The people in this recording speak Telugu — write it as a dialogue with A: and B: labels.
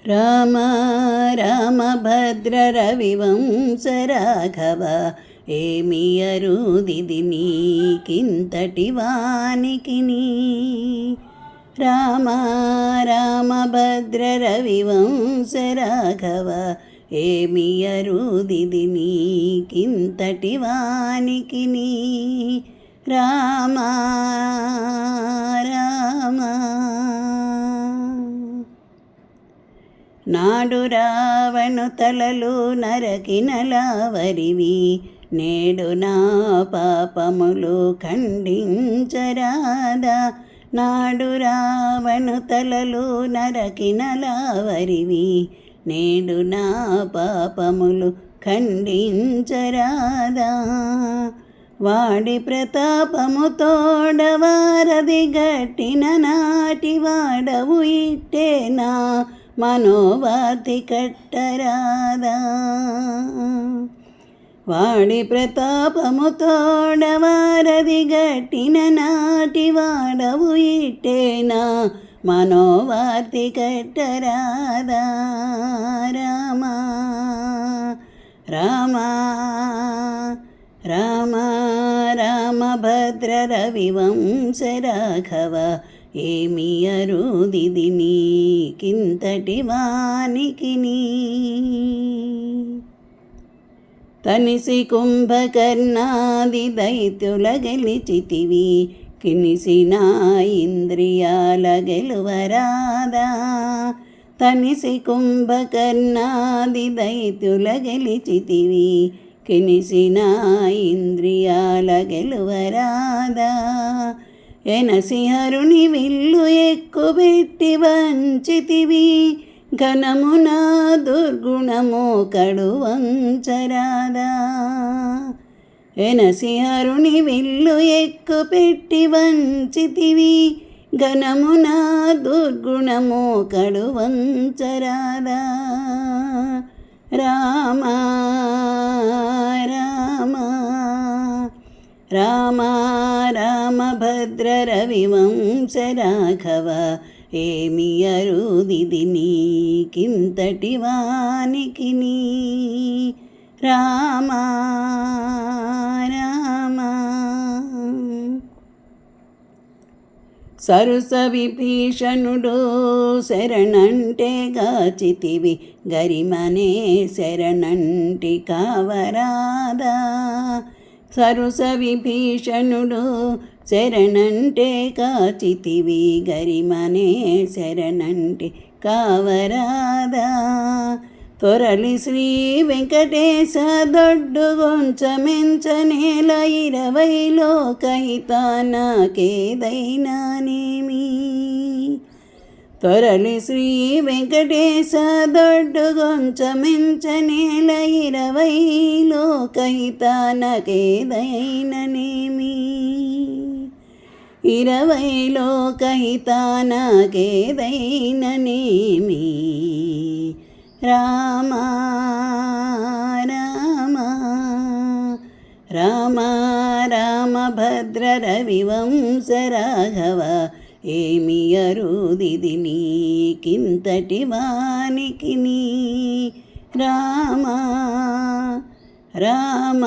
A: రామ రామ భద్ర రవివంశ రాఘవ ఏమి అరుదిది నీకింతటి వానికిని. రామ రామ భద్ర రవివంశ రాఘవ ఏమి అరుదిది నీకింతటి వానికిని. రామ రామ నాడు రావణు తలలు నరకినలావరివి నేడు నా పాపములు ఖండించరాదా. నాడు రావణు తలలు నరకినలావరివి నేడు నా పాపములు ఖండించరాదా. వాడి ప్రతాపము తోడవారది గట్టిన నాటి వాడవు ఇట్టేనా మనోవాతి కట్టరాదా. వాడి ప్రతాపము తోడవారది గట్టిన నాటి వాడవు ఇట్టేనా మనోవాతి కట్టరాదా. రామ రామ రామ రామ భద్ర రవివంశ రాఘవ ఏమి అరుదిది నీకింతటి వానికిని. తనిసి కుంభకర్ణాది దైత్యుల గెలిచితివి కినిసిన ఇంద్రియాల గెలువరాదా. తనిసి కుంభకర్ణాది దైత్యుల గెలిచితివి కినిసిన ఇంద్రియాల గెలువరాదా. ఎనసిహరుని విల్లు ఎక్కుబెట్టి వంచితివి ఘనమున దుర్గుణము కడు వంచరాదా. ఎనసిహరుని విల్లు ఎక్కుపెట్టి వంచితివి ఘనమున దుర్గుణము కడు వంచరాదా. రామ రామ రామ రామ భద్ర రవివంశ రాఘవ ఏమి అరుదిది నీకింతటి వానికిని. రామ రామ సరుస విభీషణుడు శరణంటే గాచితివి గరిమనే శరణంటి కావరాదా. సరుస విభీషణుడు శరణంటే కాచితివి గరిమనే శరణంటి కావరాదా. తొరలి శ్రీ వెంకటేశ దొడ్డుగొంచమెంచనేల 20 లోకహితానాకేదైనా నేమి. తొరలి శ్రీ వెంకటేశ దొడ్డుగొంచమెంచనేల 20 లోకహితానాకేదైనా నేమి. 20 లోకహితానాకేదైనా నేమి. రామ రామ రామ రామ భద్ర రవివంశ రాఘవ ఏమి అరుదిది నీకింతటి వానికిని. రామ రామ